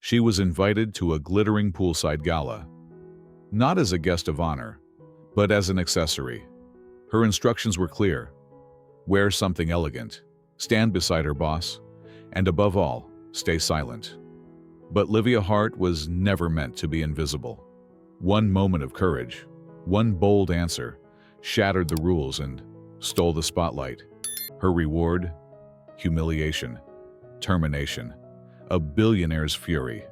She was invited to a glittering poolside gala, not as a guest of honor, but as an accessory. Her instructions were clear: wear something elegant, stand beside her boss, and above all, stay silent. But Livia Hart was never meant to be invisible. One moment of courage, one bold answer, shattered the rules and stole the spotlight. Her reward? Humiliation, termination, a billionaire's fury.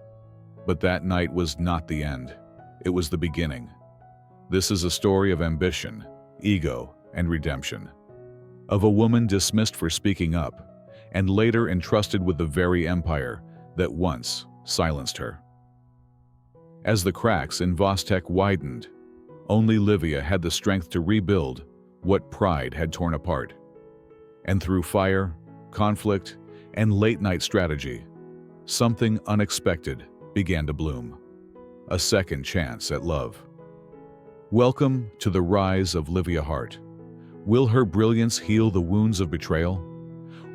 But that night was not the end. It was the beginning. This is a story of ambition, ego, and redemption. Of a woman dismissed for speaking up, and later entrusted with the very empire that once silenced her. As the cracks in VossTech widened, only Livia had the strength to rebuild what pride had torn apart. And through fire, conflict, and late-night strategy, something unexpected began to bloom. A second chance at love. Welcome to the rise of Livia Hart. Will her brilliance heal the wounds of betrayal?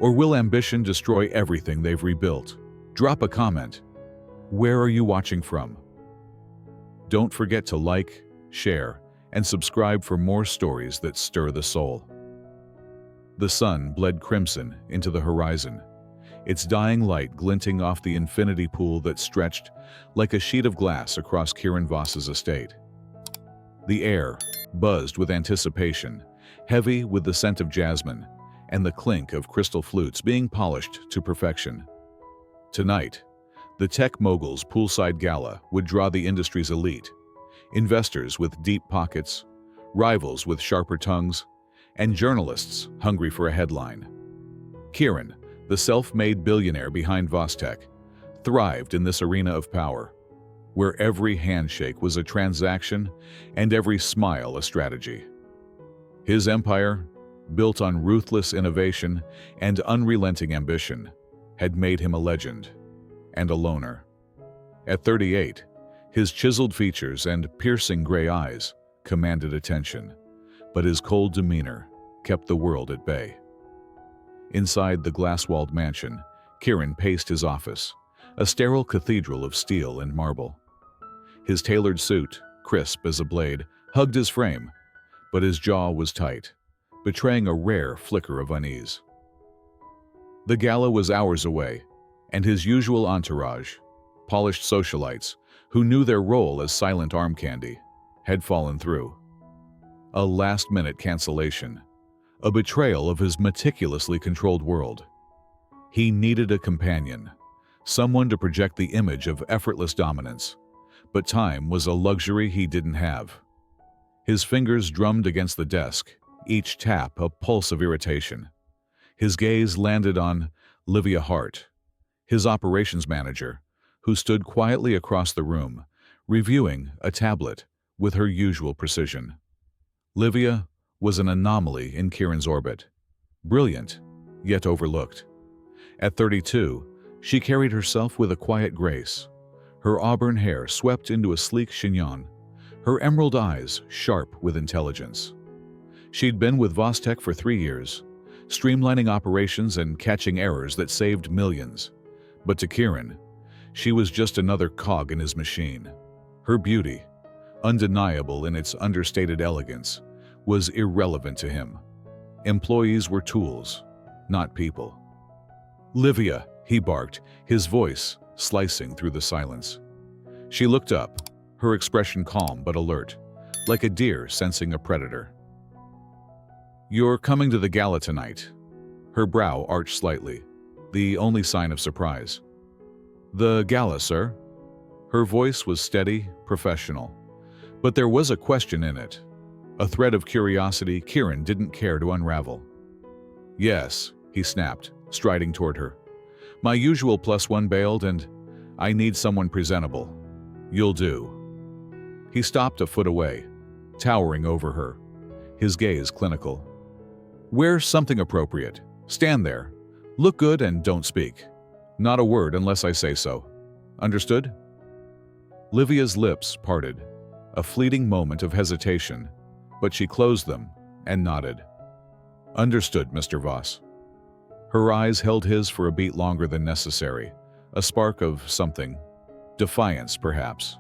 Or will ambition destroy everything they've rebuilt? Drop a comment. Where are you watching from? Don't forget to like, share, and subscribe for more stories that stir the soul. The sun bled crimson into the horizon, its dying light glinting off the infinity pool that stretched like a sheet of glass across Kieran Voss's estate. The air buzzed with anticipation, heavy with the scent of jasmine and the clink of crystal flutes being polished to perfection. Tonight, the tech mogul's poolside gala would draw the industry's elite, investors with deep pockets, rivals with sharper tongues, and journalists hungry for a headline. Kieran, the self-made billionaire behind VossTech, thrived in this arena of power, where every handshake was a transaction and every smile a strategy. His empire, built on ruthless innovation and unrelenting ambition, had made him a legend and a loner. At 38, his chiseled features and piercing gray eyes commanded attention, but his cold demeanor kept the world at bay. Inside the glass-walled mansion, Kieran paced his office, a sterile cathedral of steel and marble. His tailored suit, crisp as a blade, hugged his frame, but his jaw was tight, betraying a rare flicker of unease. The gala was hours away, and his usual entourage, polished socialites who knew their role as silent arm candy, had fallen through. A last-minute cancellation, a betrayal of his meticulously controlled world. He needed a companion, someone to project the image of effortless dominance, but time was a luxury he didn't have. His fingers drummed against the desk, each tap a pulse of irritation. His gaze landed on Livia Hart, his operations manager, who stood quietly across the room, reviewing a tablet with her usual precision. Livia was an anomaly in Kieran's orbit. Brilliant, yet overlooked. At 32, she carried herself with a quiet grace, her auburn hair swept into a sleek chignon, her emerald eyes sharp with intelligence. She'd been with VossTech for 3 years, streamlining operations and catching errors that saved millions. But to Kieran, she was just another cog in his machine. Her beauty, undeniable in its understated elegance, was irrelevant to him. Employees were tools, not people. "Livia," he barked, his voice slicing through the silence. She looked up, her expression calm but alert, like a deer sensing a predator. "You're coming to the gala tonight." Her brow arched slightly, the only sign of surprise. "The gala, sir?" Her voice was steady, professional, but there was a question in it, a thread of curiosity Kieran didn't care to unravel. "Yes," he snapped, striding toward her. "My usual +1 bailed and I need someone presentable. You'll do." He stopped a foot away, towering over her, his gaze clinical. "Wear something appropriate. Stand there. Look good and don't speak. Not a word unless I say so. Understood?" Livia's lips parted, a fleeting moment of hesitation, but she closed them and nodded. "Understood, Mr. Voss." Her eyes held his for a beat longer than necessary, a spark of something, Defiance, perhaps,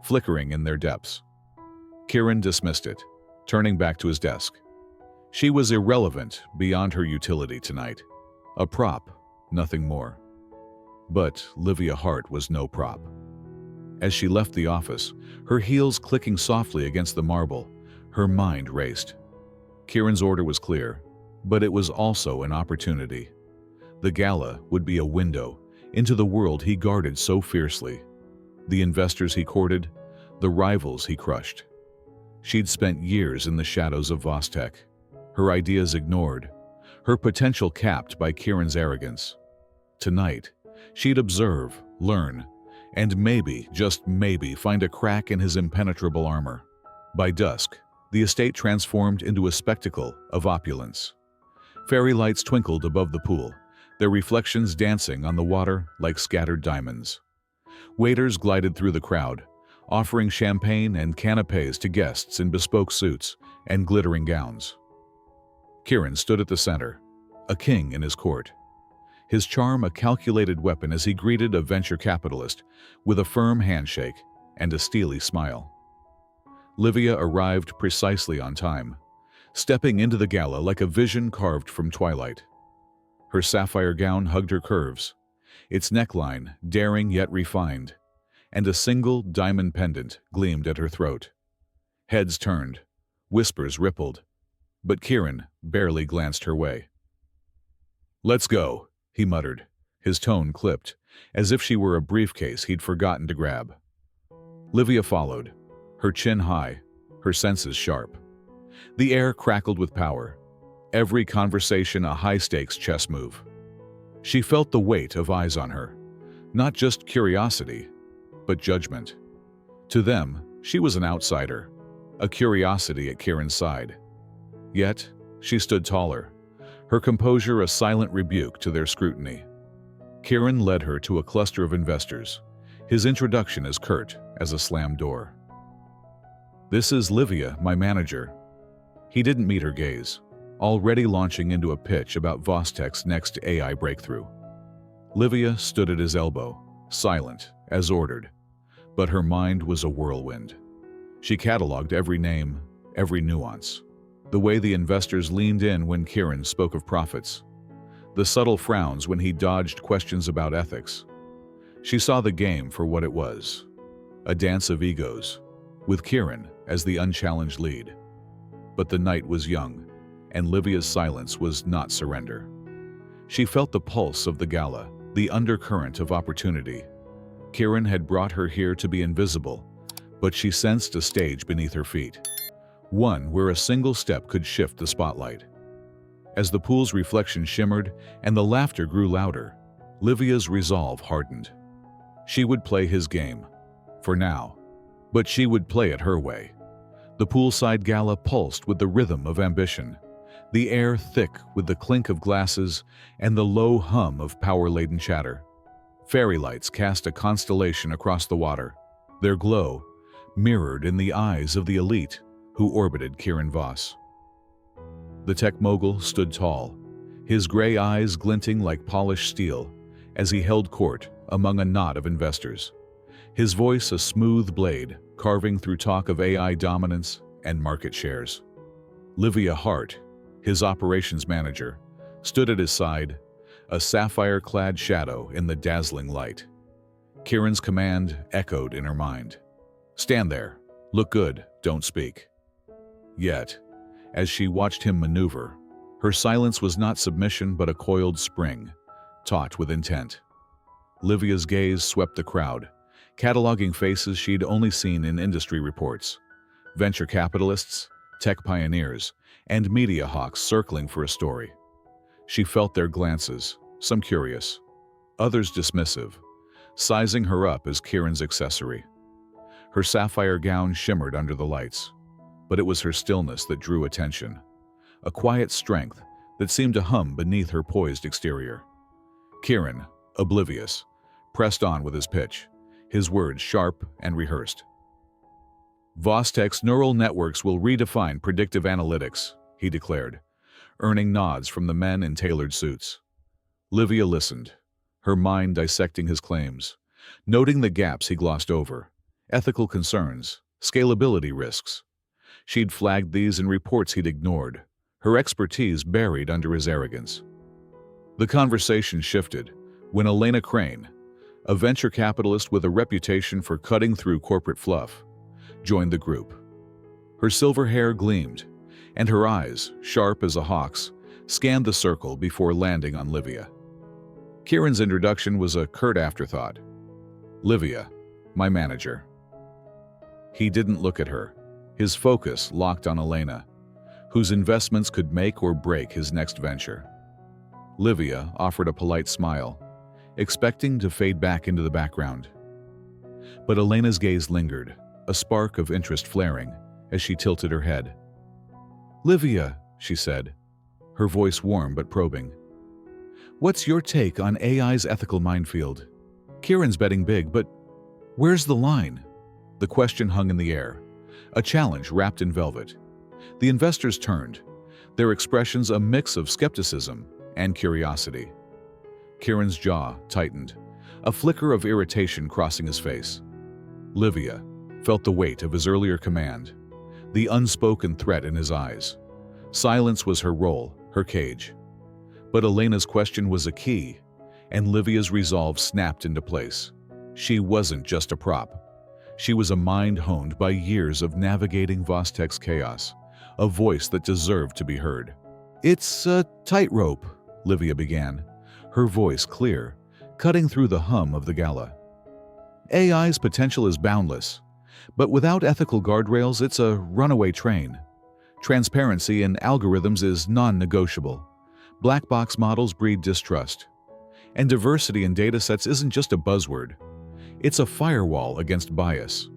flickering in their depths. Kieran dismissed it, turning back to his desk. She was irrelevant beyond her utility tonight. A prop, nothing more. But Livia Hart was no prop. As she left the office, her heels clicking softly against the marble, her mind raced. Kieran's order was clear, but it was also an opportunity. The gala would be a window into the world he guarded so fiercely. The investors he courted, the rivals he crushed. She'd spent years in the shadows of VossTech, her ideas ignored, her potential capped by Kieran's arrogance. Tonight, she'd observe, learn, and maybe, just maybe, find a crack in his impenetrable armor. By dusk, the estate transformed into a spectacle of opulence. Fairy lights twinkled above the pool, their reflections dancing on the water like scattered diamonds. Waiters glided through the crowd, offering champagne and canapés to guests in bespoke suits and glittering gowns. Kieran stood at the center, a king in his court. His charm a calculated weapon as he greeted a venture capitalist with a firm handshake and a steely smile. Livia arrived precisely on time, stepping into the gala like a vision carved from twilight. Her sapphire gown hugged her curves, its neckline daring yet refined, and a single diamond pendant gleamed at her throat. Heads turned, whispers rippled, but Kieran barely glanced her way. "Let's go," he muttered, his tone clipped, as if she were a briefcase he'd forgotten to grab. Livia followed, her chin high, her senses sharp. The air crackled with power, every conversation a high-stakes chess move. She felt the weight of eyes on her, not just curiosity, but judgment. To them, she was an outsider, a curiosity at Kieran's side. Yet, she stood taller, her composure a silent rebuke to their scrutiny. Kieran led her to a cluster of investors, his introduction as curt as a slammed door. "This is Livia, my manager." He didn't meet her gaze, already launching into a pitch about VossTech's next AI breakthrough. Livia stood at his elbow, silent, as ordered, but her mind was a whirlwind. She cataloged every name, every nuance. The way the investors leaned in when Kieran spoke of profits, the subtle frowns when he dodged questions about ethics. She saw the game for what it was, a dance of egos, with Kieran as the unchallenged lead. But the night was young, and Livia's silence was not surrender. She felt the pulse of the gala, the undercurrent of opportunity. Kieran had brought her here to be invisible, but she sensed a stage beneath her feet, one where a single step could shift the spotlight. As the pool's reflection shimmered and the laughter grew louder, Livia's resolve hardened. She would play his game, for now, but she would play it her way. The poolside gala pulsed with the rhythm of ambition, the air thick with the clink of glasses and the low hum of power-laden chatter. Fairy lights cast a constellation across the water, their glow mirrored in the eyes of the elite who orbited Kieran Voss. The tech mogul stood tall, his gray eyes glinting like polished steel as he held court among a knot of investors, his voice a smooth blade carving through talk of AI dominance and market shares. Livia Hart, his operations manager, stood at his side, a sapphire-clad shadow in the dazzling light. Kieran's command echoed in her mind. "Stand there. Look good. Don't speak." Yet, as she watched him maneuver, her silence was not submission but a coiled spring, taut with intent. Livia's gaze swept the crowd, cataloging faces she'd only seen in industry reports. Venture capitalists, tech pioneers, and media hawks circling for a story. She felt their glances, some curious, others dismissive, sizing her up as Kieran's accessory. Her sapphire gown shimmered under the lights, but it was her stillness that drew attention, a quiet strength that seemed to hum beneath her poised exterior. Kieran, oblivious, pressed on with his pitch, his words sharp and rehearsed. "VossTech's neural networks will redefine predictive analytics," he declared, earning nods from the men in tailored suits. Livia listened, her mind dissecting his claims, Noting the gaps he glossed over, ethical concerns, scalability risks. She'd flagged these in reports he'd ignored, her expertise buried under his arrogance. The conversation shifted when Elena Crane, a venture capitalist with a reputation for cutting through corporate fluff, joined the group. Her silver hair gleamed, and her eyes, sharp as a hawk's, scanned the circle before landing on Livia. Kieran's introduction was a curt afterthought. "Livia, my manager." He didn't look at her, his focus locked on Elena, whose investments could make or break his next venture. Livia offered a polite smile, expecting to fade back into the background. But Elena's gaze lingered, a spark of interest flaring as she tilted her head. "Livia," she said, her voice warm but probing. "What's your take on AI's ethical minefield? Kieran's betting big, but where's the line?" The question hung in the air, a challenge wrapped in velvet. The investors turned, their expressions a mix of skepticism and curiosity. Kieran's jaw tightened, a flicker of irritation crossing his face. Livia felt the weight of his earlier command, the unspoken threat in his eyes. Silence was her role, her cage. But Elena's question was a key, and Livia's resolve snapped into place. She wasn't just a prop. She was a mind honed by years of navigating VossTech's chaos, a voice that deserved to be heard. "It's a tightrope," Livia began, her voice clear, cutting through the hum of the gala. "AI's potential is boundless, but without ethical guardrails, it's a runaway train. Transparency in algorithms is non-negotiable. Black box models breed distrust. And diversity in datasets isn't just a buzzword. It's a firewall against bias."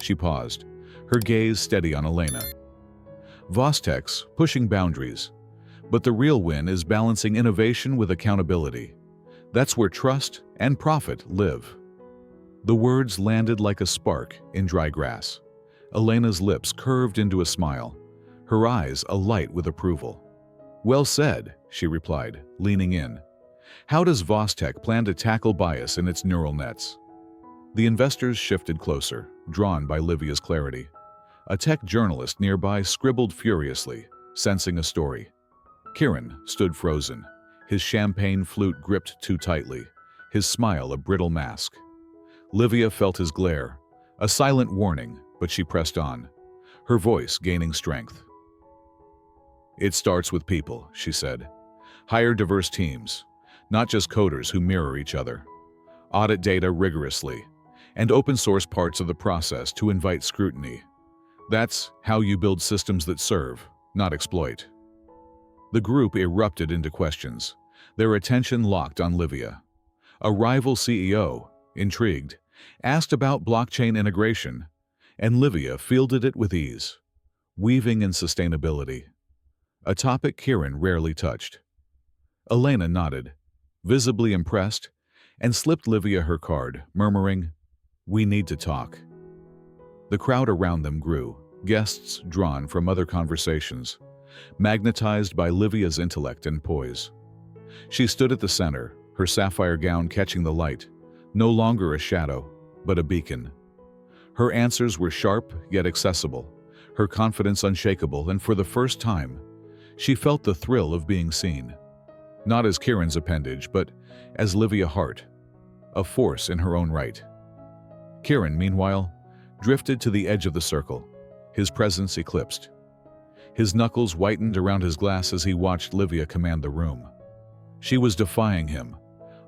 She paused, her gaze steady on Elena. "VossTech's pushing boundaries, but the real win is balancing innovation with accountability. That's where trust and profit live." The words landed like a spark in dry grass. Elena's lips curved into a smile, her eyes alight with approval. "Well said," she replied, leaning in. "How does VossTech plan to tackle bias in its neural nets?" The investors shifted closer, drawn by Livia's clarity. A tech journalist nearby scribbled furiously, sensing a story. Kieran stood frozen, his champagne flute gripped too tightly, his smile a brittle mask. Livia felt his glare, a silent warning, but she pressed on, her voice gaining strength. "It starts with people," she said. "Hire diverse teams, not just coders who mirror each other. Audit data rigorously, and open source parts of the process to invite scrutiny. That's how you build systems that serve, not exploit." The group erupted into questions, their attention locked on Livia. A rival CEO, intrigued, asked about blockchain integration, and Livia fielded it with ease, weaving in sustainability, a topic Kieran rarely touched. Elena nodded, visibly impressed, and slipped Livia her card, murmuring, "We need to talk." The crowd around them grew, guests drawn from other conversations, magnetized by Livia's intellect and poise. She stood at the center, her sapphire gown catching the light, no longer a shadow, but a beacon. Her answers were sharp yet accessible, her confidence unshakable, and for the first time, she felt the thrill of being seen. Not as Kieran's appendage, but as Livia Hart, a force in her own right. Kieran, meanwhile, drifted to the edge of the circle, his presence eclipsed. His knuckles whitened around his glass as he watched Livia command the room. She was defying him,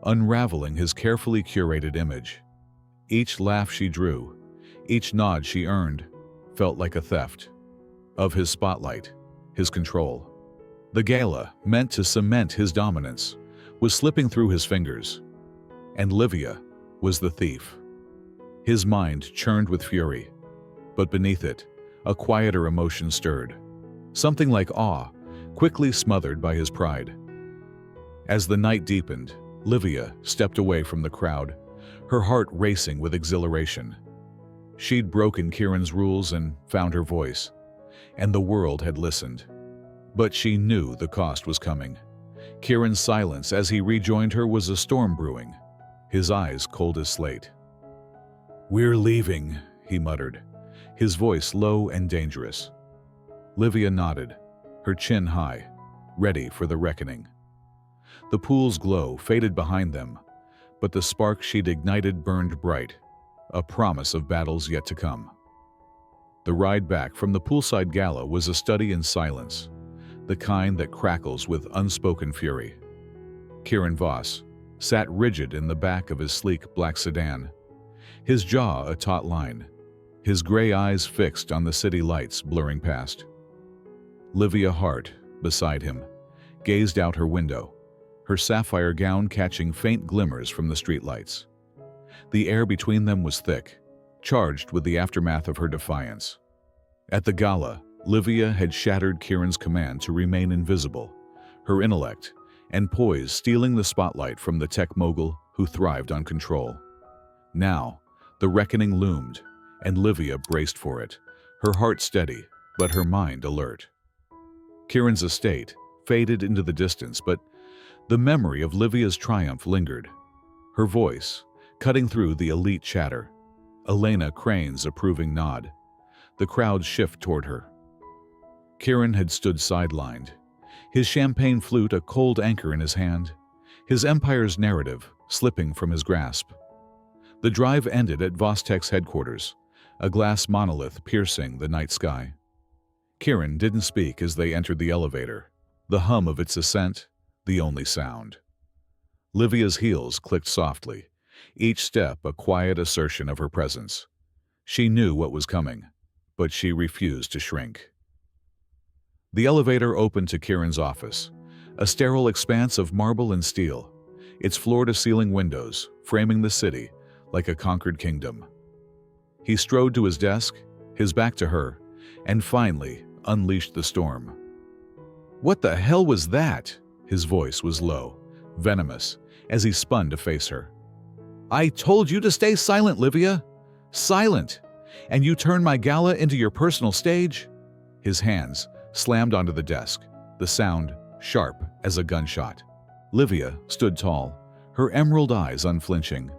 unraveling his carefully curated image. Each laugh she drew, each nod she earned, felt like a theft. Of his spotlight, his control. The gala, meant to cement his dominance, was slipping through his fingers. And Livia was the thief. His mind churned with fury, but beneath it, a quieter emotion stirred. Something like awe, quickly smothered by his pride. As the night deepened, Livia stepped away from the crowd, her heart racing with exhilaration. She'd broken Kieran's rules and found her voice, and the world had listened. But she knew the cost was coming. Kieran's silence as he rejoined her was a storm brewing. his eyes cold as slate. "We're leaving," he muttered, his voice low and dangerous. Livia nodded, her chin high, ready for the reckoning. The pool's glow faded behind them, but the spark she'd ignited burned bright, a promise of battles yet to come. The ride back from the poolside gala was a study in silence, the kind that crackles with unspoken fury. Kieran Voss sat rigid in the back of his sleek black sedan, his jaw a taut line, his gray eyes fixed on the city lights blurring past. Livia Hart, beside him, gazed out her window, her sapphire gown catching faint glimmers from the streetlights. The air between them was thick, charged with the aftermath of her defiance. At the gala, Livia had shattered Kieran's command to remain invisible, her intellect and poise stealing the spotlight from the tech mogul who thrived on control. Now, the reckoning loomed, and Livia braced for it, her heart steady, but her mind alert. Kieran's estate faded into the distance, but the memory of Livia's triumph lingered. Her voice, cutting through the elite chatter, Elena Crane's approving nod, the crowd's shift toward her. Kieran had stood sidelined, his champagne flute a cold anchor in his hand, his empire's narrative slipping from his grasp. The drive ended at VossTech's headquarters, a glass monolith piercing the night sky. Kieran didn't speak as they entered the elevator, the hum of its ascent the only sound. Livia's heels clicked softly, each step a quiet assertion of her presence. She knew what was coming, but she refused to shrink. The elevator opened to Kieran's office, a sterile expanse of marble and steel, its floor-to-ceiling windows framing the city like a conquered kingdom. He strode to his desk, his back to her, and finally unleashed the storm. "What the hell was that?" His voice was low, venomous, as he spun to face her. "I told you to stay silent, Livia! Silent! And you turn my gala into your personal stage?" His hands slammed onto the desk, the sound sharp as a gunshot. Livia stood tall, her emerald eyes unflinching.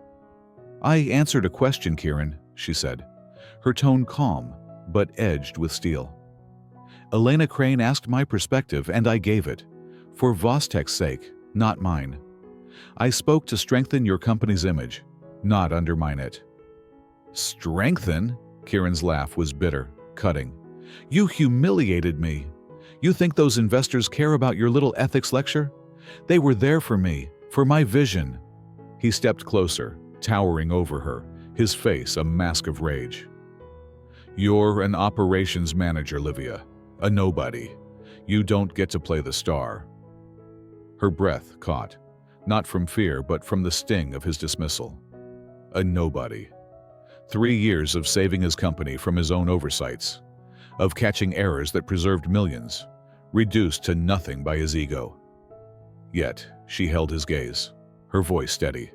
"I answered a question, Kieran," she said, her tone calm but edged with steel. "Elena Crane asked my perspective and I gave it, for VossTech's sake, not mine. I spoke to strengthen your company's image, not undermine it." "Strengthen?" Kieran's laugh was bitter, cutting. "You humiliated me. You think those investors care about your little ethics lecture? They were there for me, for my vision." He stepped closer, towering over her, his face a mask of rage. "You're an operations manager, Livia, a nobody. You don't get to play the star." Her breath caught, not from fear but from the sting of his dismissal. A nobody. 3 years of saving his company from his own oversights, of catching errors that preserved millions, reduced to nothing by his ego. Yet she held his gaze, her voice steady.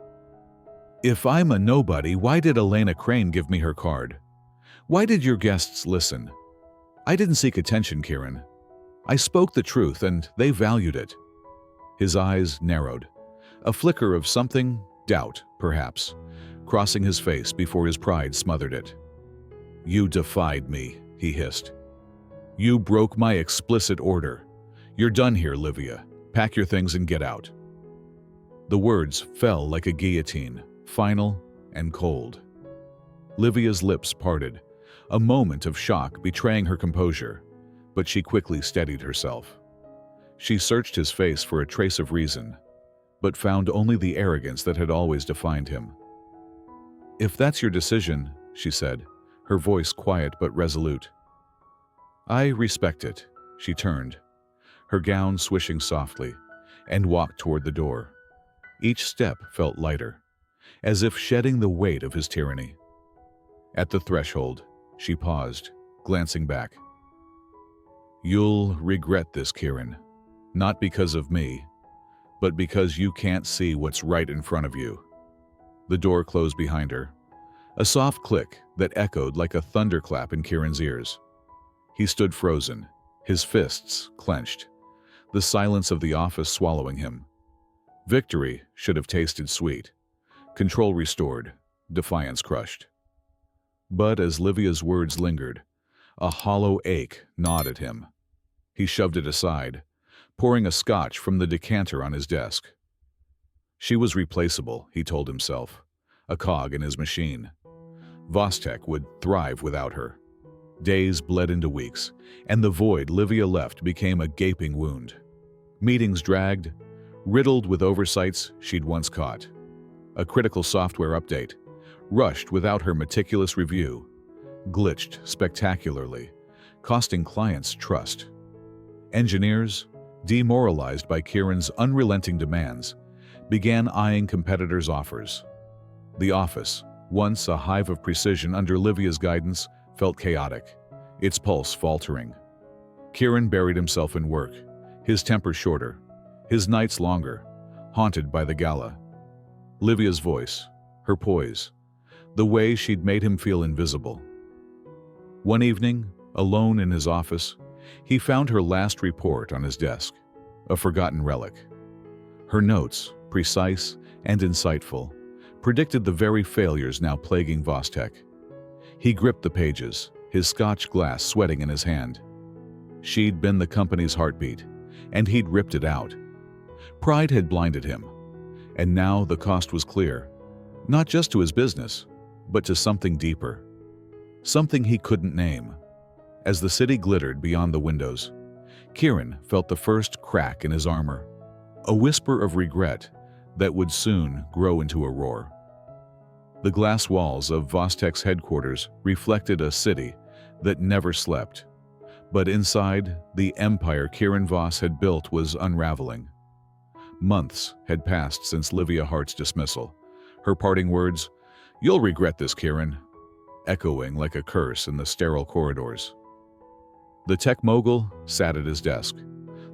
"If I'm a nobody, why did Elena Crane give me her card? Why did your guests listen? I didn't seek attention, Kieran. I spoke the truth and they valued it." His eyes narrowed, a flicker of something, doubt, perhaps, crossing his face before his pride smothered it. "You defied me," he hissed. "You broke my explicit order. You're done here, Livia. Pack your things and get out." The words fell like a guillotine, final and cold. Livia's lips parted, a moment of shock betraying her composure, but she quickly steadied herself. She searched his face for a trace of reason, but found only the arrogance that had always defined him. "If that's your decision," she said, her voice quiet but resolute. "I respect it." She turned, her gown swishing softly, and walked toward the door. Each step felt lighter, as if shedding the weight of his tyranny. At the threshold, she paused, glancing back. "You'll regret this, Kieran. Not because of me, but because you can't see what's right in front of you." The door closed behind her, a soft click that echoed like a thunderclap in Kieran's ears. He stood frozen, his fists clenched, the silence of the office swallowing him. Victory should have tasted sweet. Control restored, defiance crushed. But as Livia's words lingered, a hollow ache gnawed at him. He shoved it aside, pouring a scotch from the decanter on his desk. She was replaceable, he told himself, a cog in his machine. VossTech would thrive without her. Days bled into weeks, and the void Livia left became a gaping wound. Meetings dragged, riddled with oversights she'd once caught. A critical software update, rushed without her meticulous review, glitched spectacularly, costing clients trust. Engineers, demoralized by Kieran's unrelenting demands, began eyeing competitors' offers. The office, once a hive of precision under Livia's guidance, felt chaotic, its pulse faltering. Kieran buried himself in work, his temper shorter, his nights longer, haunted by the gala. Livia's voice, her poise, the way she'd made him feel invisible. One evening, alone in his office, he found her last report on his desk, a forgotten relic. Her notes, precise and insightful, predicted the very failures now plaguing VossTech. He gripped the pages, his scotch glass sweating in his hand. She'd been the company's heartbeat, and he'd ripped it out. Pride had blinded him, and now the cost was clear, not just to his business, but to something deeper, something he couldn't name. As the city glittered beyond the windows, Kieran felt the first crack in his armor, a whisper of regret that would soon grow into a roar. The glass walls of VossTech's headquarters reflected a city that never slept, but inside, the empire Kieran Voss had built was unraveling. Months had passed since Livia Hart's dismissal, her parting words, "You'll regret this, Kieran," echoing like a curse in the sterile corridors. The tech mogul sat at his desk,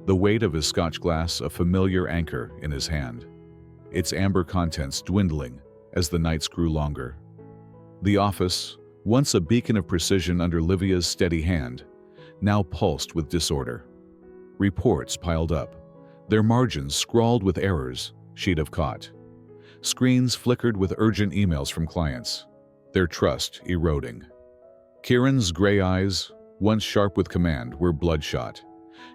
the weight of his scotch glass a familiar anchor in his hand, its amber contents dwindling as the nights grew longer. The office, once a beacon of precision under Livia's steady hand, now pulsed with disorder. Reports piled up, their margins scrawled with errors she'd have caught. Screens flickered with urgent emails from clients, their trust eroding. Kieran's gray eyes, once sharp with command, were bloodshot,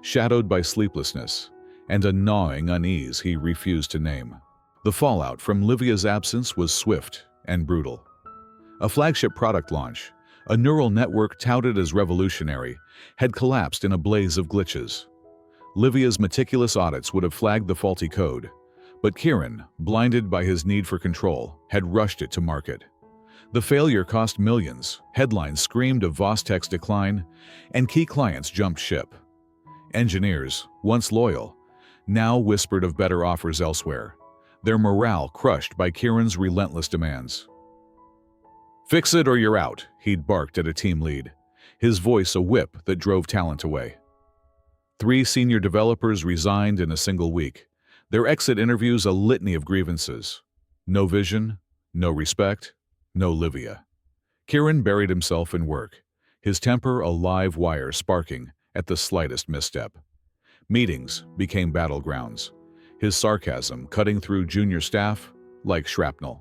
shadowed by sleeplessness and a gnawing unease he refused to name. The fallout from Livia's absence was swift and brutal. A flagship product launch, a neural network touted as revolutionary, had collapsed in a blaze of glitches. Livia's meticulous audits would have flagged the faulty code, but Kieran, blinded by his need for control, had rushed it to market. The failure cost millions, headlines screamed of VossTech's decline, and key clients jumped ship. Engineers, once loyal, now whispered of better offers elsewhere, their morale crushed by Kieran's relentless demands. "Fix it or you're out," he'd barked at a team lead, his voice a whip that drove talent away. 3 senior developers resigned in a single week, their exit interviews a litany of grievances. No vision, no respect, no Livia. Kieran buried himself in work, his temper a live wire sparking at the slightest misstep. Meetings became battlegrounds, his sarcasm cutting through junior staff like shrapnel.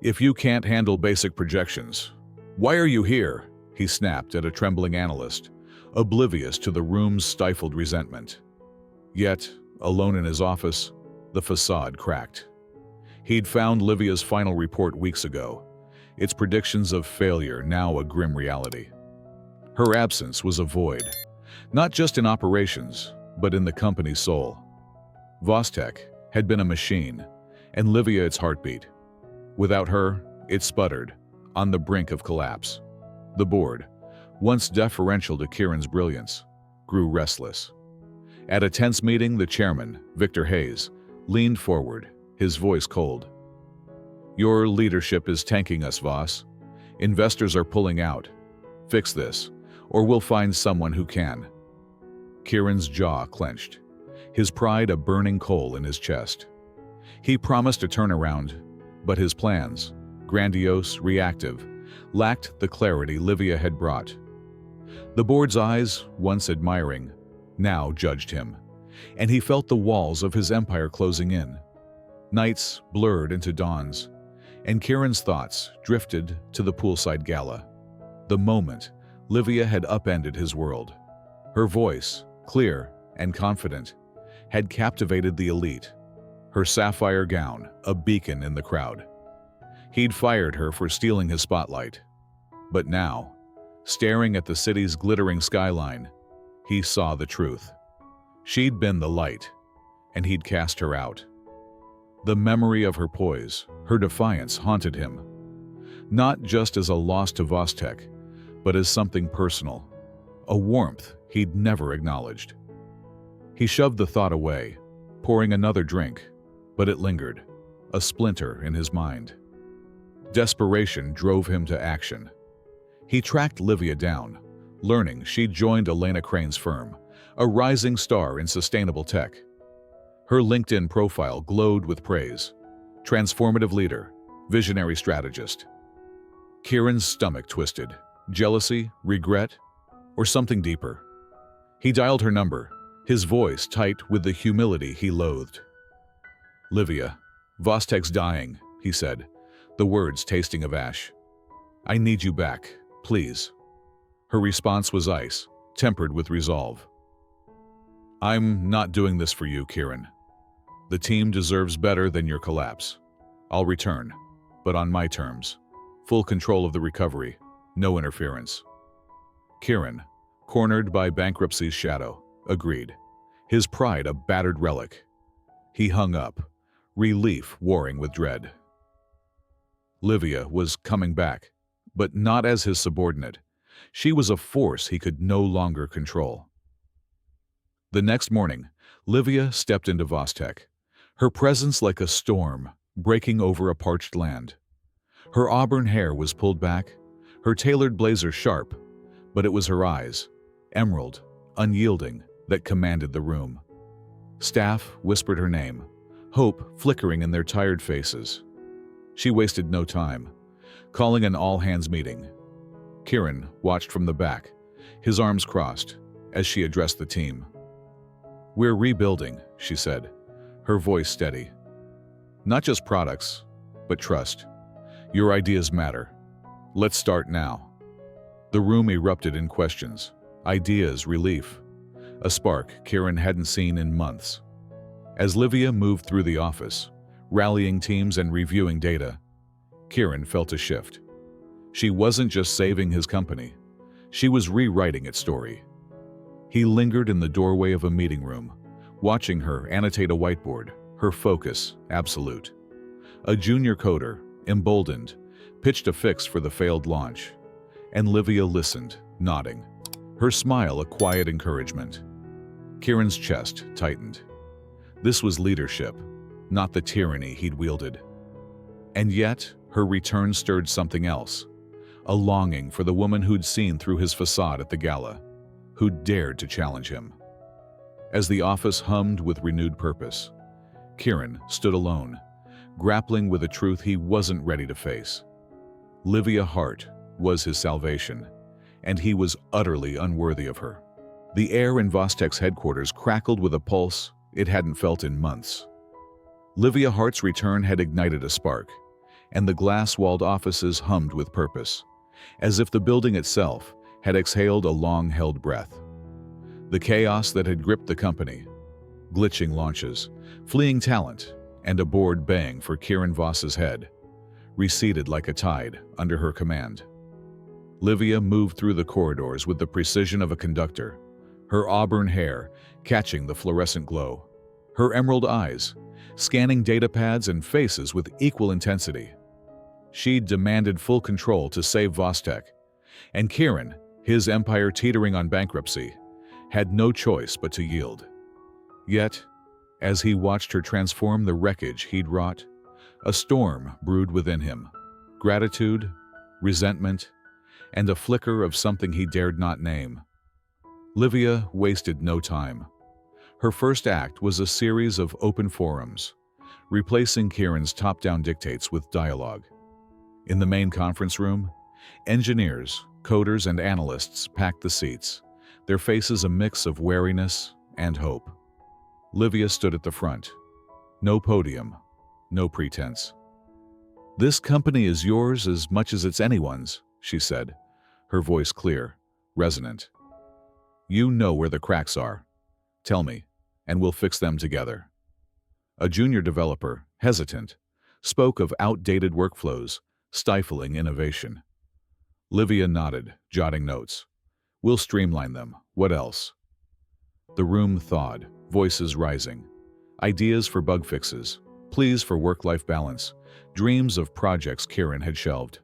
"If you can't handle basic projections, why are you here?" he snapped at a trembling analyst, oblivious to the room's stifled resentment. Yet, alone in his office, the facade cracked. He'd found Livia's final report weeks ago, its predictions of failure now a grim reality. Her absence was a void, not just in operations, but in the company's soul. VossTech had been a machine, and Livia its heartbeat. Without her, it sputtered, on the brink of collapse. The board, once deferential to Kieran's brilliance, grew restless. At a tense meeting, the chairman, Victor Hayes, leaned forward, his voice cold. "Your leadership is tanking us, Voss. Investors are pulling out. Fix this, or we'll find someone who can." Kieran's jaw clenched, his pride a burning coal in his chest. He promised a turnaround, but his plans, grandiose, reactive, lacked the clarity Livia had brought. The board's eyes, once admiring, now judged him, and he felt the walls of his empire closing in. Nights blurred into dawns, and Kieran's thoughts drifted to the poolside gala. The moment Livia had upended his world. Her voice, clear and confident, had captivated the elite. Her sapphire gown, a beacon in the crowd. He'd fired her for stealing his spotlight. But now, staring at the city's glittering skyline, he saw the truth. She'd been the light, and he'd cast her out. The memory of her poise, her defiance haunted him. Not just as a loss to VossTech, but as something personal, a warmth he'd never acknowledged. He shoved the thought away, pouring another drink, but it lingered, a splinter in his mind. Desperation drove him to action. He tracked Livia down, learning she'd joined Elena Crane's firm, a rising star in sustainable tech. Her LinkedIn profile glowed with praise. Transformative leader, visionary strategist. Kieran's stomach twisted. Jealousy, regret, or something deeper. He dialed her number, his voice tight with the humility he loathed. "Livia, VossTech's dying," he said, the words tasting of ash. "I need you back, please." Her response was ice, tempered with resolve. "I'm not doing this for you, Kieran. The team deserves better than your collapse. I'll return, but on my terms. Full control of the recovery, no interference." Kieran, cornered by bankruptcy's shadow, agreed, his pride a battered relic. He hung up, relief warring with dread. Livia was coming back, but not as his subordinate. She was a force he could no longer control. The next morning, Livia stepped into VossTech, her presence like a storm breaking over a parched land. Her auburn hair was pulled back, her tailored blazer sharp, but it was her eyes, emerald, unyielding, that commanded the room. Staff whispered her name, hope flickering in their tired faces. She wasted no time, calling an all-hands meeting. Kieran watched from the back, his arms crossed, as she addressed the team. "We're rebuilding," she said, her voice steady. "Not just products, but trust. Your ideas matter. Let's start now." The room erupted in questions, ideas, relief, a spark Kieran hadn't seen in months. As Livia moved through the office, rallying teams and reviewing data, Kieran felt a shift. She wasn't just saving his company, she was rewriting its story. He lingered in the doorway of a meeting room, watching her annotate a whiteboard, her focus absolute. A junior coder, emboldened, pitched a fix for the failed launch, and Livia listened, nodding, her smile a quiet encouragement. Kieran's chest tightened. This was leadership, not the tyranny he'd wielded. And yet, her return stirred something else, a longing for the woman who'd seen through his facade at the gala, who'd dared to challenge him. As the office hummed with renewed purpose, Kieran stood alone, grappling with a truth he wasn't ready to face. Livia Hart was his salvation, and he was utterly unworthy of her. The air in VossTech's headquarters crackled with a pulse it hadn't felt in months. Livia Hart's return had ignited a spark, and the glass-walled offices hummed with purpose, as if the building itself had exhaled a long-held breath. The chaos that had gripped the company, glitching launches, fleeing talent, and a board baying for Kieran Voss's head, receded like a tide under her command. Livia moved through the corridors with the precision of a conductor, her auburn hair catching the fluorescent glow, her emerald eyes scanning datapads and faces with equal intensity. She demanded full control to save VossTech, and Kieran, his empire teetering on bankruptcy, had no choice but to yield. Yet, as he watched her transform the wreckage he'd wrought, a storm brewed within him, gratitude, resentment, and a flicker of something he dared not name. Livia wasted no time. Her first act was a series of open forums, replacing Kieran's top-down dictates with dialogue. In the main conference room, engineers, coders, and analysts packed the seats, their faces a mix of wariness and hope. Livia stood at the front. No podium, no pretense. "This company is yours as much as it's anyone's," she said, her voice clear, resonant. "You know where the cracks are. Tell me, and we'll fix them together." A junior developer, hesitant, spoke of outdated workflows, stifling innovation. Livia nodded, jotting notes. "We'll streamline them. What else?" The room thawed, voices rising. Ideas for bug fixes, pleas for work-life balance, dreams of projects Kieran had shelved.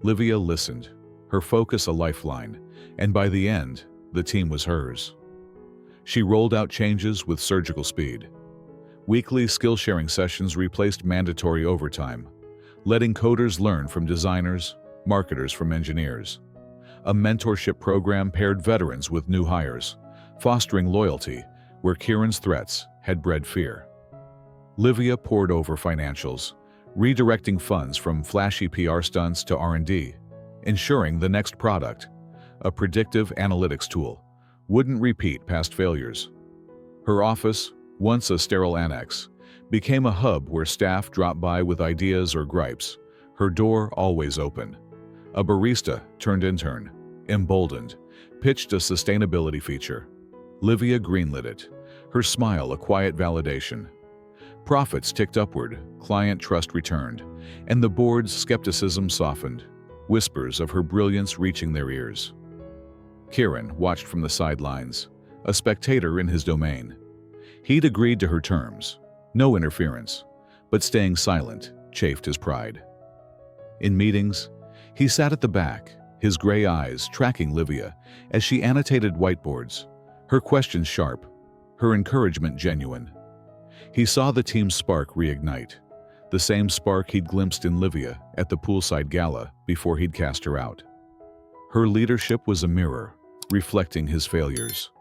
Livia listened, her focus a lifeline, and by the end, the team was hers. She rolled out changes with surgical speed. Weekly skill-sharing sessions replaced mandatory overtime, letting coders learn from designers, marketers from engineers. A mentorship program paired veterans with new hires, fostering loyalty where Kieran's threats had bred fear. Livia poured over financials, redirecting funds from flashy PR stunts to R&D, ensuring the next product, a predictive analytics tool, wouldn't repeat past failures. Her office, once a sterile annex, became a hub where staff dropped by with ideas or gripes, her door always open. A barista turned intern, emboldened, pitched a sustainability feature. Livia greenlit it, her smile a quiet validation. Profits ticked upward, client trust returned, and the board's skepticism softened, whispers of her brilliance reaching their ears. Kieran watched from the sidelines, a spectator in his domain. He'd agreed to her terms, no interference, but staying silent chafed his pride. In meetings, he sat at the back, his gray eyes tracking Livia as she annotated whiteboards, her questions sharp, her encouragement genuine. He saw the team's spark reignite, the same spark he'd glimpsed in Livia at the poolside gala before he'd cast her out. Her leadership was a mirror, reflecting his failures.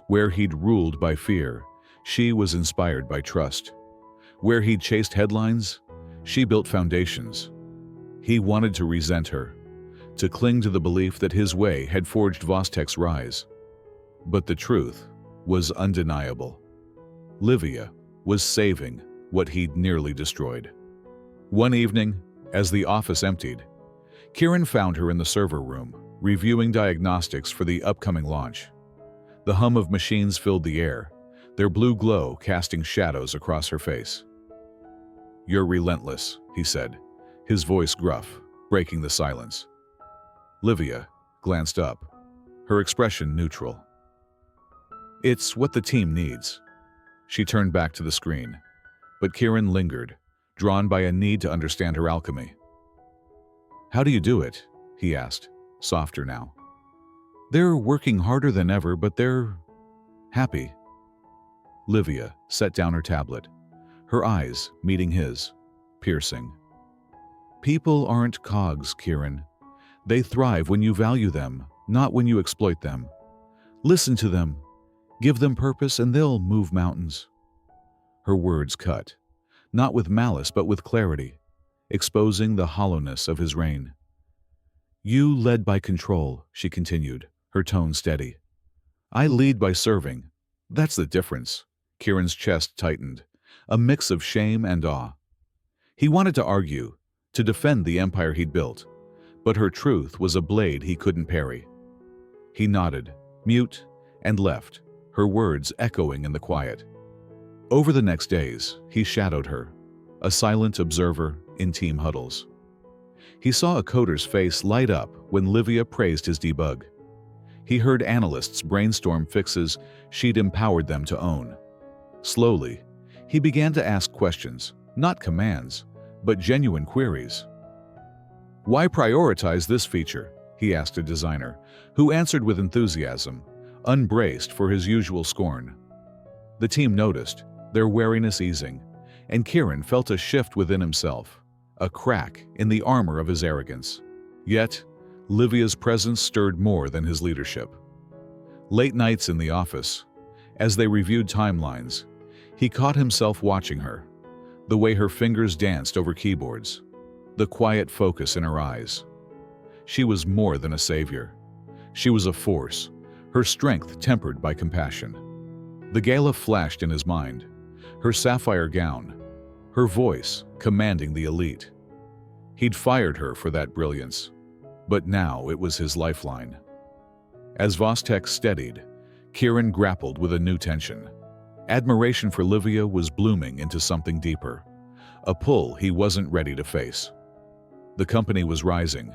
Where he'd ruled by fear, she was inspired by trust. Where he'd chased headlines, she built foundations. He wanted to resent her, to cling to the belief that his way had forged VossTech's rise. But the truth was undeniable. Livia was saving what he'd nearly destroyed. One evening, as the office emptied, Kieran found her in the server room, reviewing diagnostics for the upcoming launch. The hum of machines filled the air, their blue glow casting shadows across her face. "You're relentless," he said, his voice gruff, breaking the silence. Livia glanced up, her expression neutral. "It's what the team needs." She turned back to the screen, but Kieran lingered, drawn by a need to understand her alchemy. "How do you do it?" he asked, softer now. "They're working harder than ever, but they're happy." Livia set down her tablet, her eyes meeting his, piercing. "People aren't cogs, Kieran. They thrive when you value them, not when you exploit them. Listen to them. Give them purpose and they'll move mountains." Her words cut, not with malice but with clarity, exposing the hollowness of his reign. "You led by control," she continued, her tone steady. "I lead by serving. That's the difference." Kieran's chest tightened, a mix of shame and awe. He wanted to argue, to defend the empire he'd built, but her truth was a blade he couldn't parry. He nodded, mute, and left, her words echoing in the quiet. Over the next days, he shadowed her, a silent observer in team huddles. He saw a coder's face light up when Livia praised his debug. He heard analysts brainstorm fixes she'd empowered them to own. Slowly, he began to ask questions, not commands, but genuine queries. "Why prioritize this feature?" he asked a designer, who answered with enthusiasm, unbraced for his usual scorn. The team noticed, their wariness easing, and Kieran felt a shift within himself, a crack in the armor of his arrogance. Yet, Livia's presence stirred more than his leadership. Late nights in the office, as they reviewed timelines, he caught himself watching her, the way her fingers danced over keyboards, the quiet focus in her eyes. She was more than a savior. She was a force, her strength tempered by compassion. The gala flashed in his mind, her sapphire gown, her voice commanding the elite. He'd fired her for that brilliance, but now it was his lifeline. As VossTech steadied, Kieran grappled with a new tension. Admiration for Livia was blooming into something deeper, a pull he wasn't ready to face. The company was rising,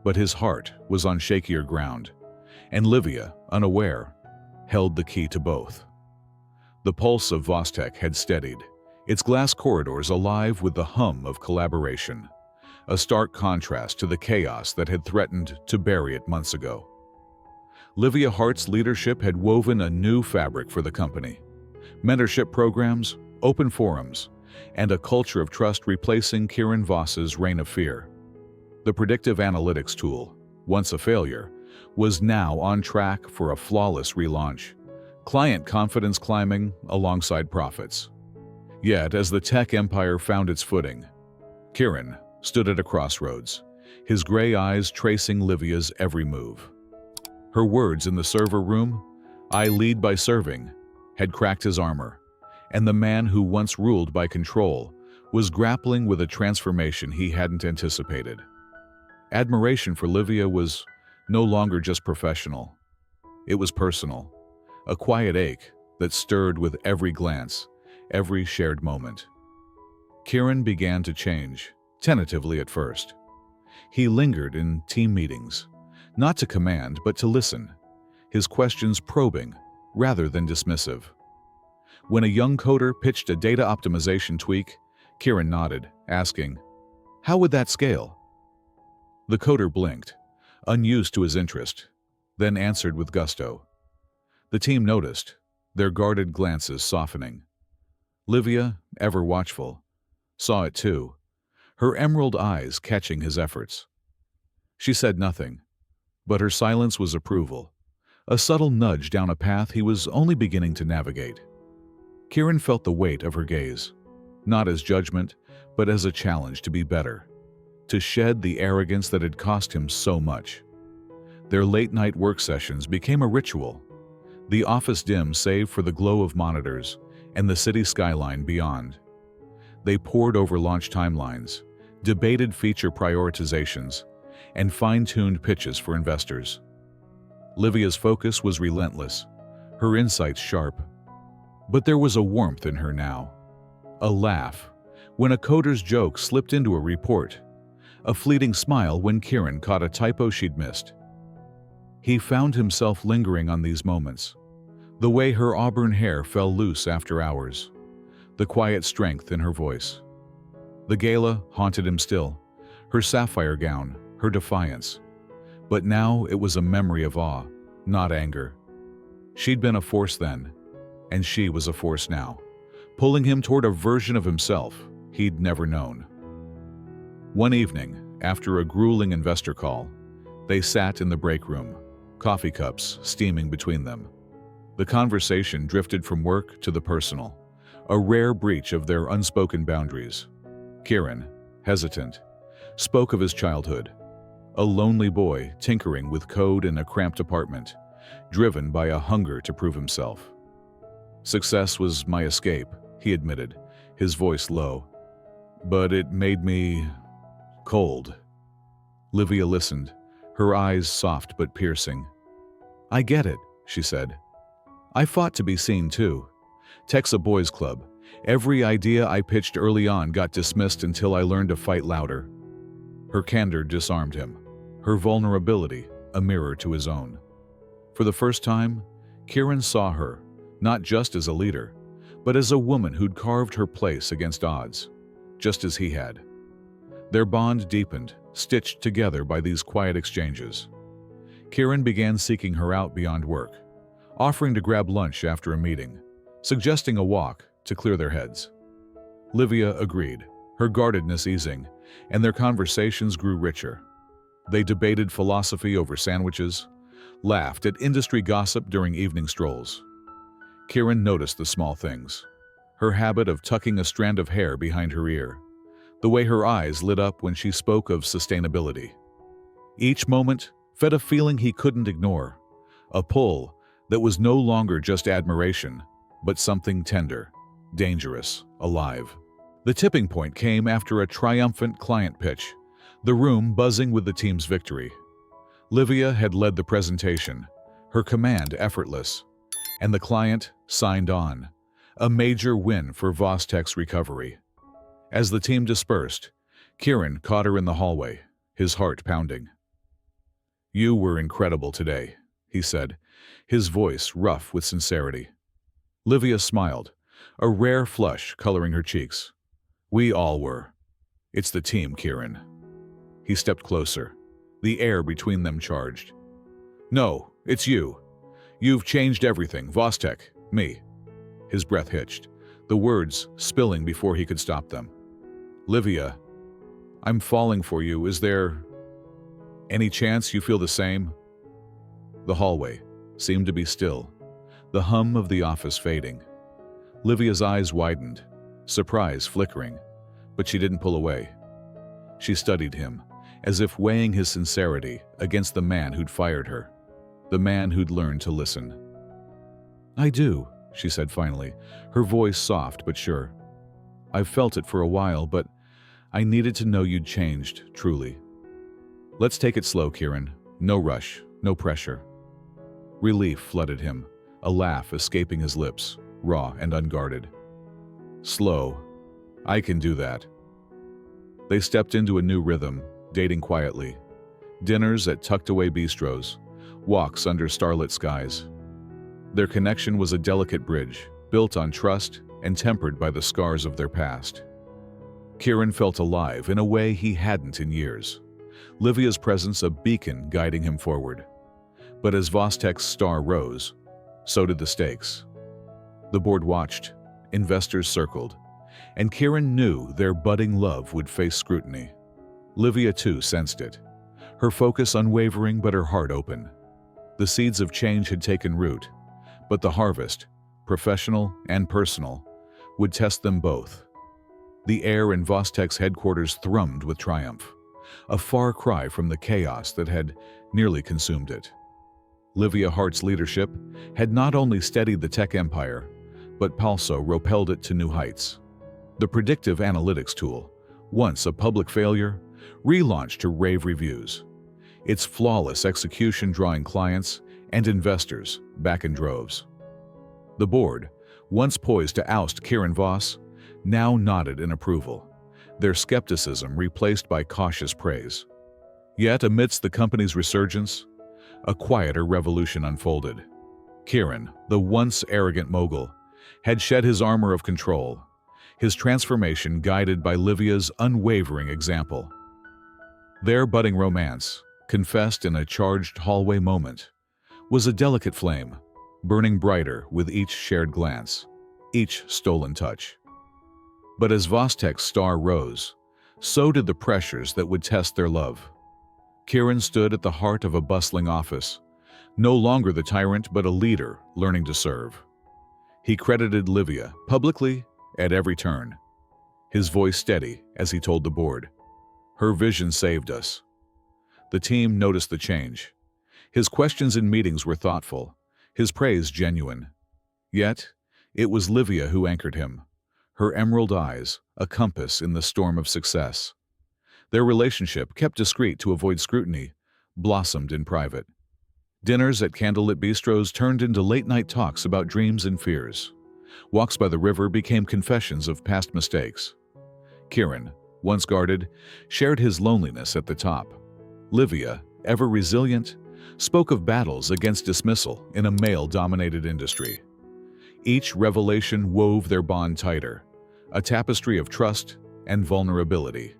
but his heart was on shakier ground, and Livia, unaware, held the key to both. The pulse of VossTech had steadied, its glass corridors alive with the hum of collaboration, a stark contrast to the chaos that had threatened to bury it months ago. Livia Hart's leadership had woven a new fabric for the company. Mentorship programs, open forums, and a culture of trust replacing Kieran Voss's reign of fear. The predictive analytics tool, once a failure, was now on track for a flawless relaunch, client confidence climbing alongside profits. Yet, as the tech empire found its footing, Kieran stood at a crossroads, his gray eyes tracing Livia's every move. Her words in the server room, "I lead by serving," had cracked his armor, and the man who once ruled by control was grappling with a transformation he hadn't anticipated. Admiration for Livia was no longer just professional. It was personal, a quiet ache that stirred with every glance, every shared moment. Kieran began to change, tentatively at first. He lingered in team meetings, not to command but to listen, his questions probing rather than dismissive. When a young coder pitched a data optimization tweak, Kieran nodded, asking, "How would that scale?" The coder blinked, unused to his interest, then answered with gusto. The team noticed, their guarded glances softening. Livia, ever watchful, saw it too, her emerald eyes catching his efforts. She said nothing, but her silence was approval, a subtle nudge down a path he was only beginning to navigate. Kieran felt the weight of her gaze, not as judgment, but as a challenge to be better, to shed the arrogance that had cost him so much. Their late-night work sessions became a ritual, the office dim save for the glow of monitors and the city skyline beyond. They pored over launch timelines, debated feature prioritizations, and fine-tuned pitches for investors. Livia's focus was relentless, her insights sharp. But there was a warmth in her now, a laugh when a coder's joke slipped into a report, a fleeting smile when Kieran caught a typo she'd missed. He found himself lingering on these moments, the way her auburn hair fell loose after hours, the quiet strength in her voice. The gala haunted him still, her sapphire gown, her defiance. But now it was a memory of awe, not anger. She'd been a force then, and she was a force now, pulling him toward a version of himself he'd never known. One evening, after a grueling investor call, they sat in the break room, coffee cups steaming between them. The conversation drifted from work to the personal, a rare breach of their unspoken boundaries. Kieran, hesitant, spoke of his childhood, a lonely boy tinkering with code in a cramped apartment, driven by a hunger to prove himself. "Success was my escape," he admitted, his voice low. "But it made me cold." Livia listened, her eyes soft but piercing. "I get it," she said. "I fought to be seen too. Tech's a boys' club. Every idea I pitched early on got dismissed until I learned to fight louder." Her candor disarmed him, her vulnerability a mirror to his own. For the first time, Kieran saw her, not just as a leader, but as a woman who'd carved her place against odds, just as he had. Their bond deepened, stitched together by these quiet exchanges. Kieran began seeking her out beyond work, offering to grab lunch after a meeting, suggesting a walk to clear their heads. Livia agreed, her guardedness easing, and their conversations grew richer. They debated philosophy over sandwiches, laughed at industry gossip during evening strolls. Kieran noticed the small things, her habit of tucking a strand of hair behind her ear, the way her eyes lit up when she spoke of sustainability. Each moment fed a feeling he couldn't ignore, a pull that was no longer just admiration, but something tender, dangerous, alive. The tipping point came after a triumphant client pitch, the room buzzing with the team's victory. Livia had led the presentation, her command effortless, and the client signed on, a major win for VossTech's recovery. As the team dispersed, Kieran caught her in the hallway, his heart pounding. "You were incredible today," he said, his voice rough with sincerity. Livia smiled, a rare flush coloring her cheeks. "We all were. It's the team, Kieran." He stepped closer, the air between them charged. "No, it's you. You've changed everything, VossTech, me." His breath hitched, the words spilling before he could stop them. "Livia, I'm falling for you. Is there any chance you feel the same?" The hallway seemed to be still, the hum of the office fading. Livia's eyes widened, surprise flickering, but she didn't pull away. She studied him, as if weighing his sincerity against the man who'd fired her, the man who'd learned to listen. "I do," she said finally, her voice soft but sure. "I've felt it for a while, but I needed to know you'd changed, truly." "Let's take it slow, Kieran. No rush, no pressure." Relief flooded him, a laugh escaping his lips, raw and unguarded. "Slow. I can do that." They stepped into a new rhythm, dating quietly. Dinners at tucked-away bistros, walks under starlit skies. Their connection was a delicate bridge, built on trust and tempered by the scars of their past. Kieran felt alive in a way he hadn't in years, Livia's presence a beacon guiding him forward. But as VossTech's star rose, so did the stakes. The board watched, investors circled, and Kieran knew their budding love would face scrutiny. Livia too sensed it, her focus unwavering but her heart open. The seeds of change had taken root, but the harvest, professional and personal, would test them both. The air in VossTech's headquarters thrummed with triumph, a far cry from the chaos that had nearly consumed it. Livia Hart's leadership had not only steadied the tech empire, but also propelled it to new heights. The predictive analytics tool, once a public failure, relaunched to rave reviews, its flawless execution drawing clients and investors back in droves. The board, once poised to oust Kieran Voss, now nodded in approval, their skepticism replaced by cautious praise. Yet amidst the company's resurgence, a quieter revolution unfolded. Kieran, the once arrogant mogul, had shed his armor of control, his transformation guided by Livia's unwavering example. Their budding romance, confessed in a charged hallway moment, was a delicate flame, burning brighter with each shared glance, each stolen touch. But as VossTech's star rose, so did the pressures that would test their love. Kieran stood at the heart of a bustling office, no longer the tyrant but a leader learning to serve. He credited Livia publicly at every turn, his voice steady as he told the board, "Her vision saved us." The team noticed the change. His questions in meetings were thoughtful, his praise genuine. Yet, it was Livia who anchored him, her emerald eyes a compass in the storm of success. Their relationship, kept discreet to avoid scrutiny, blossomed in private. Dinners at candlelit bistros turned into late-night talks about dreams and fears. Walks by the river became confessions of past mistakes. Kieran, once guarded, shared his loneliness at the top. Livia, ever resilient, spoke of battles against dismissal in a male-dominated industry. Each revelation wove their bond tighter, a tapestry of trust and vulnerability.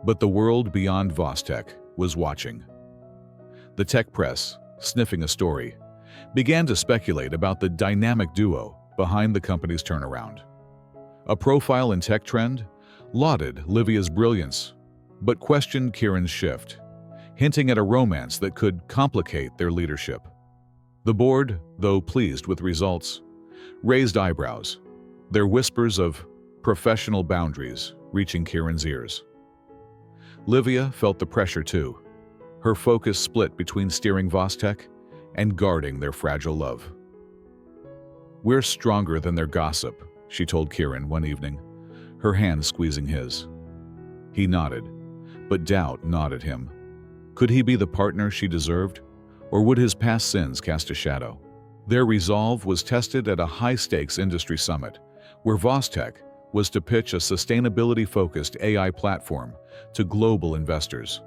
But the world beyond VossTech was watching. The tech press, sniffing a story, began to speculate about the dynamic duo behind the company's turnaround. A profile in Tech Trend lauded Livia's brilliance, but questioned Kieran's shift, hinting at a romance that could complicate their leadership. The board, though pleased with results, raised eyebrows, their whispers of professional boundaries reaching Kieran's ears. Livia felt the pressure too, her focus split between steering VossTech and guarding their fragile love. "We're stronger than their gossip," she told Kieran one evening, her hand squeezing his. He nodded, but doubt gnawed at him. Could he be the partner she deserved, or would his past sins cast a shadow? Their resolve was tested at a high-stakes industry summit, where VossTech was to pitch a sustainability-focused AI platform to global investors.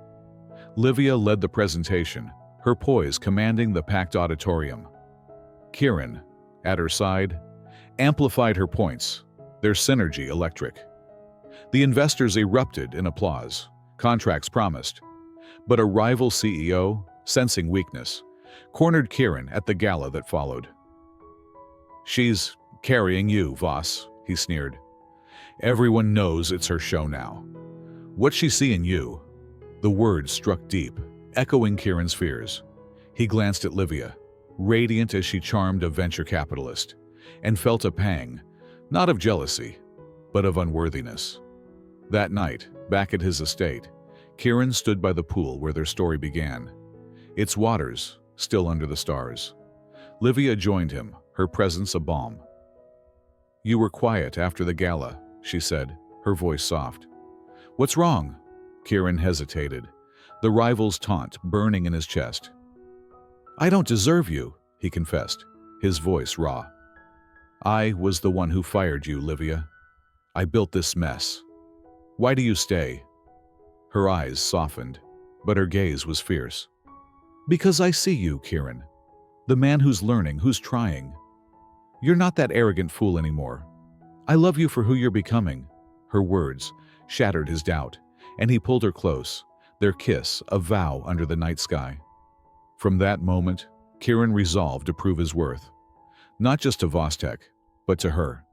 Livia led the presentation, her poise commanding the packed auditorium. Kieran, at her side, amplified her points, their synergy electric. The investors erupted in applause, contracts promised. But a rival CEO, sensing weakness, cornered Kieran at the gala that followed. "She's carrying you, Voss," he sneered. "Everyone knows it's her show now. What's she see in you?" The words struck deep, echoing Kieran's fears. He glanced at Livia, radiant as she charmed a venture capitalist, and felt a pang, not of jealousy, but of unworthiness. That night, back at his estate, Kieran stood by the pool where their story began, its waters still under the stars. Livia joined him, her presence a balm. "You were quiet after the gala," she said, her voice soft. "What's wrong?" Kieran hesitated, the rival's taunt burning in his chest. "I don't deserve you," he confessed, his voice raw. "I was the one who fired you, Livia. I built this mess. Why do you stay?" Her eyes softened, but her gaze was fierce. "Because I see you, Kieran. The man who's learning, who's trying. You're not that arrogant fool anymore. I love you for who you're becoming." Her words shattered his doubt, and he pulled her close, their kiss a vow under the night sky. From that moment, Kieran resolved to prove his worth, not just to VossTech, but to her.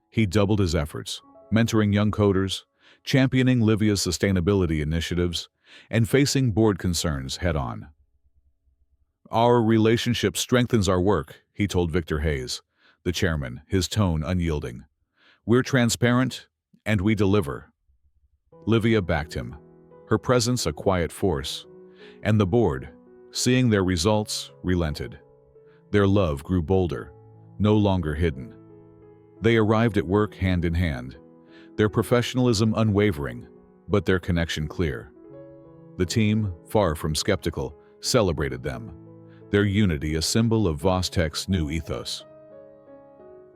He doubled his efforts, mentoring young coders, championing Livia's sustainability initiatives, and facing board concerns head-on. "Our relationship strengthens our work," he told Victor Hayes, the chairman, his tone unyielding. "We're transparent, and we deliver." Livia backed him, her presence a quiet force, and the board, seeing their results, relented. Their love grew bolder, no longer hidden. They arrived at work hand in hand, their professionalism unwavering, but their connection clear. The team, far from skeptical, celebrated them, their unity a symbol of VossTech's new ethos.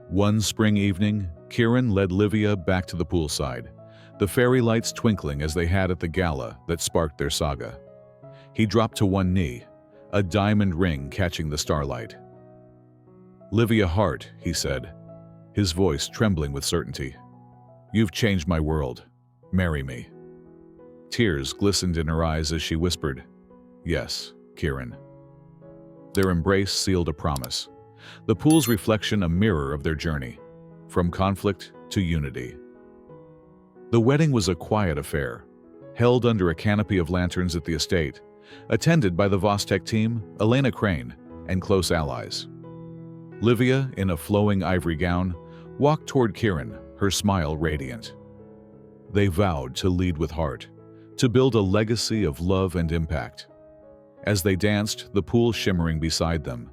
One spring evening, Kieran led Livia back to the poolside, the fairy lights twinkling as they had at the gala that sparked their saga. He dropped to one knee, a diamond ring catching the starlight. "Livia Hart," he said, his voice trembling with certainty. "You've changed my world. Marry me." Tears glistened in her eyes as she whispered, "Yes, Kieran." Their embrace sealed a promise, the pool's reflection a mirror of their journey, from conflict to unity. The wedding was a quiet affair, held under a canopy of lanterns at the estate, attended by the VossTech team, Elena Crane, and close allies. Livia, in a flowing ivory gown, walked toward Kieran, her smile radiant. They vowed to lead with heart, to build a legacy of love and impact. As they danced, the pool shimmering beside them,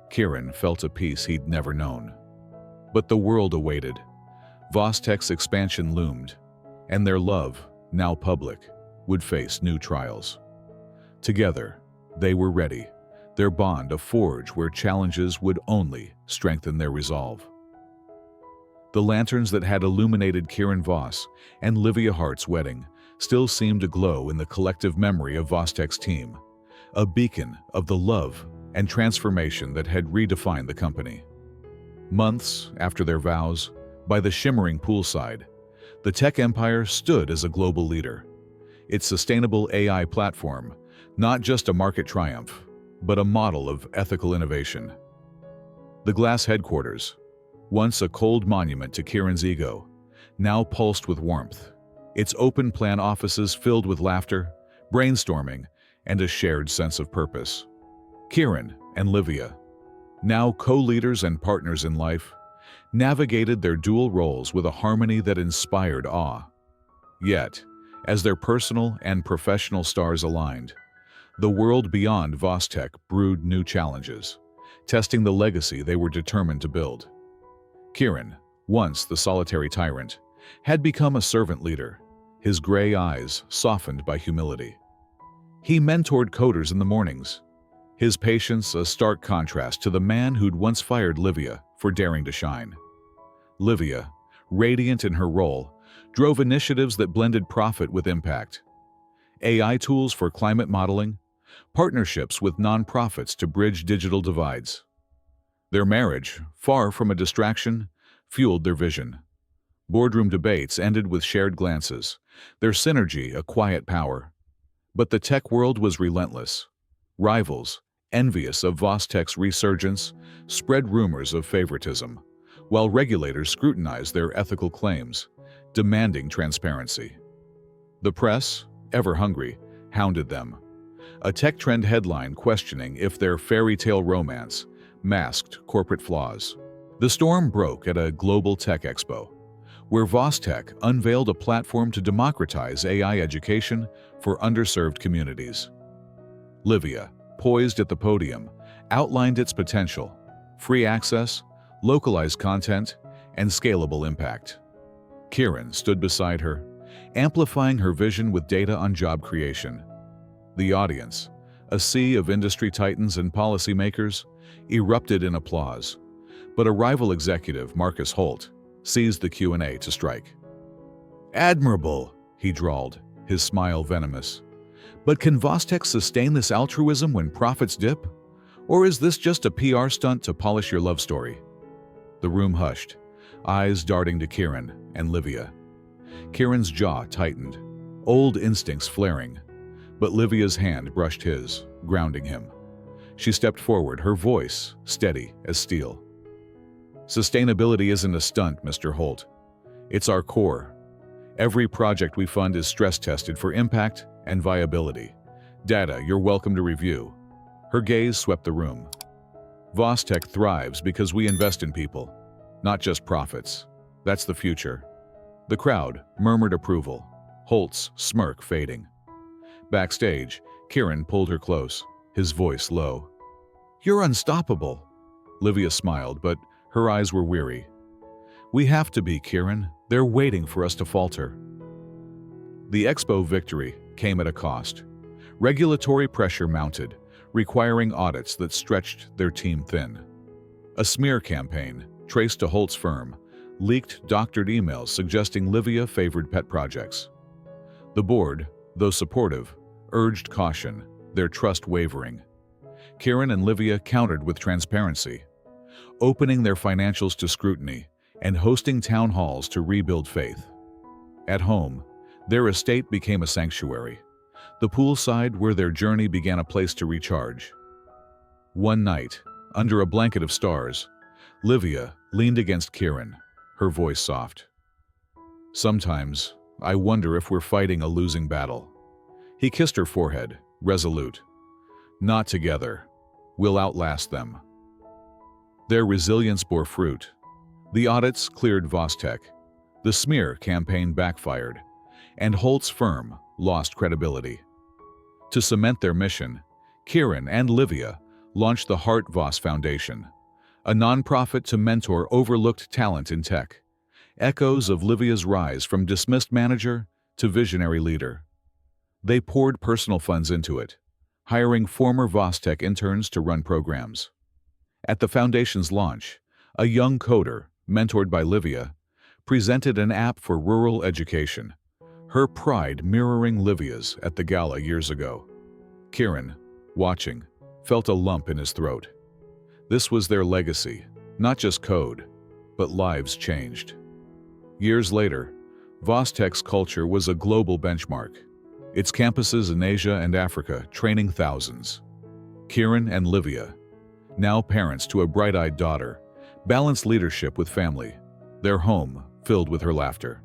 Kieran felt a peace he'd never known. But the world awaited. VossTech's expansion loomed, and their love, now public, would face new trials. Together, they were ready, their bond a forge where challenges would only strengthen their resolve. The lanterns that had illuminated Kieran Voss and Livia Hart's wedding still seemed to glow in the collective memory of VossTech's team, a beacon of the love and transformation that had redefined the company. Months after their vows, by the shimmering poolside, the tech empire stood as a global leader. Its sustainable AI platform, not just a market triumph, but a model of ethical innovation. The glass headquarters, once a cold monument to Kieran's ego, now pulsed with warmth, its open-plan offices filled with laughter, brainstorming, and a shared sense of purpose. Kieran and Livia, now co-leaders and partners in life, navigated their dual roles with a harmony that inspired awe. Yet, as their personal and professional stars aligned, the world beyond VossTech brewed new challenges, testing the legacy they were determined to build. Kieran, once the solitary tyrant, had become a servant leader, his gray eyes softened by humility. He mentored coders in the mornings, his patience a stark contrast to the man who'd once fired Livia for daring to shine. Livia, radiant in her role, drove initiatives that blended profit with impact. AI tools for climate modeling, partnerships with nonprofits to bridge digital divides. Their marriage, far from a distraction, fueled their vision. Boardroom debates ended with shared glances, their synergy a quiet power. But the tech world was relentless. Rivals, envious of VossTech's resurgence, spread rumors of favoritism, while regulators scrutinized their ethical claims, demanding transparency. The press, ever hungry, hounded them. A tech trend headline questioning if their fairy tale romance masked corporate flaws. The storm broke at a global tech expo, where VossTech unveiled a platform to democratize AI education for underserved communities. Livia, poised at the podium, outlined its potential: free access, localized content, and scalable impact. Kieran stood beside her, amplifying her vision with data on job creation. The audience, a sea of industry titans and policymakers, erupted in applause, but a rival executive, Marcus Holt, seized the Q&A to strike. "Admirable," he drawled, his smile venomous. "But can VossTech sustain this altruism when profits dip? Or is this just a PR stunt to polish your love story?" The room hushed, eyes darting to Kieran and Livia. Kieran's jaw tightened, old instincts flaring, but Livia's hand brushed his, grounding him. She stepped forward, her voice steady as steel. "Sustainability isn't a stunt, Mr. Holt. It's our core. Every project we fund is stress-tested for impact and viability. Data you're welcome to review." Her gaze swept the room. VossTech thrives because we invest in people, not just profits. That's the future. The crowd murmured approval, Holt's smirk fading. Backstage, Kieran pulled her close, his voice low. "You're unstoppable." Livia smiled, but her eyes were weary. "We have to be, Kieran. They're waiting for us to falter." The Expo victory came at a cost. Regulatory pressure mounted, requiring audits that stretched their team thin. A smear campaign, traced to Holt's firm, leaked doctored emails suggesting Livia favored pet projects. The board, though supportive, urged caution, their trust wavering. Kieran and Livia countered with transparency, opening their financials to scrutiny and hosting town halls to rebuild faith. At home, their estate became a sanctuary, the poolside where their journey began a place to recharge. One night, under a blanket of stars, Livia leaned against Kieran, her voice soft. "Sometimes, I wonder if we're fighting a losing battle." He kissed her forehead, resolute. "Not together. We'll outlast them." Their resilience bore fruit. The audits cleared VossTech, the smear campaign backfired, and Holt's firm lost credibility. To cement their mission, Kieran and Livia launched the Hart Voss Foundation, a nonprofit to mentor overlooked talent in tech, echoes of Livia's rise from dismissed manager to visionary leader. They poured personal funds into it, hiring former VossTech interns to run programs. At the foundation's launch, a young coder, mentored by Livia, presented an app for rural education, her pride mirroring Livia's at the gala years ago. Kieran, watching, felt a lump in his throat. This was their legacy, not just code, but lives changed. Years later, VossTech's culture was a global benchmark, its campuses in Asia and Africa training thousands. Kieran and Livia, now parents to a bright-eyed daughter, balanced leadership with family, their home filled with her laughter.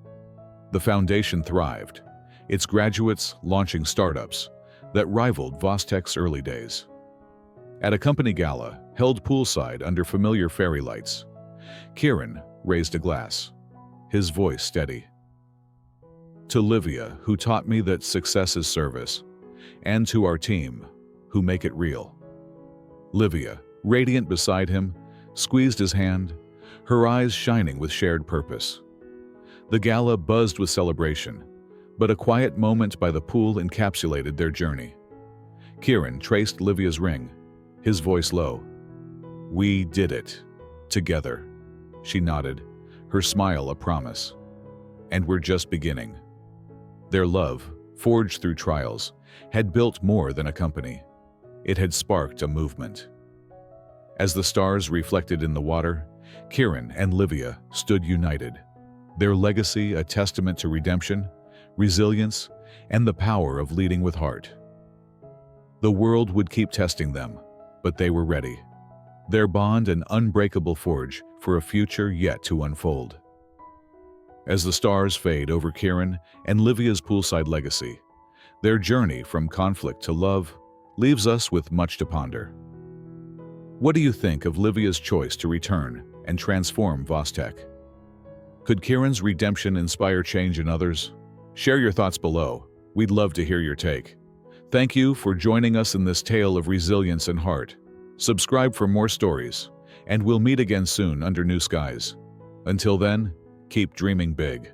The foundation thrived, its graduates launching startups that rivaled VossTech's early days. At a company gala, held poolside under familiar fairy lights, Kieran raised a glass, his voice steady. "To Livia, who taught me that success is service, and to our team, who make it real." Livia, radiant beside him, squeezed his hand, her eyes shining with shared purpose. The gala buzzed with celebration, but a quiet moment by the pool encapsulated their journey. Kieran traced Livia's ring, his voice low. "We did it. Together." She nodded, her smile a promise. "And we're just beginning." Their love, forged through trials, had built more than a company. It had sparked a movement. As the stars reflected in the water, Kieran and Livia stood united, their legacy a testament to redemption, resilience, and the power of leading with heart. The world would keep testing them, but they were ready. Their bond an unbreakable forge for a future yet to unfold. As the stars fade over Kieran and Livia's poolside legacy, their journey from conflict to love leaves us with much to ponder. What do you think of Livia's choice to return and transform VossTech? Could Kieran's redemption inspire change in others? Share your thoughts below. We'd love to hear your take. Thank you for joining us in this tale of resilience and heart. Subscribe for more stories, and we'll meet again soon under new skies. Until then, keep dreaming big.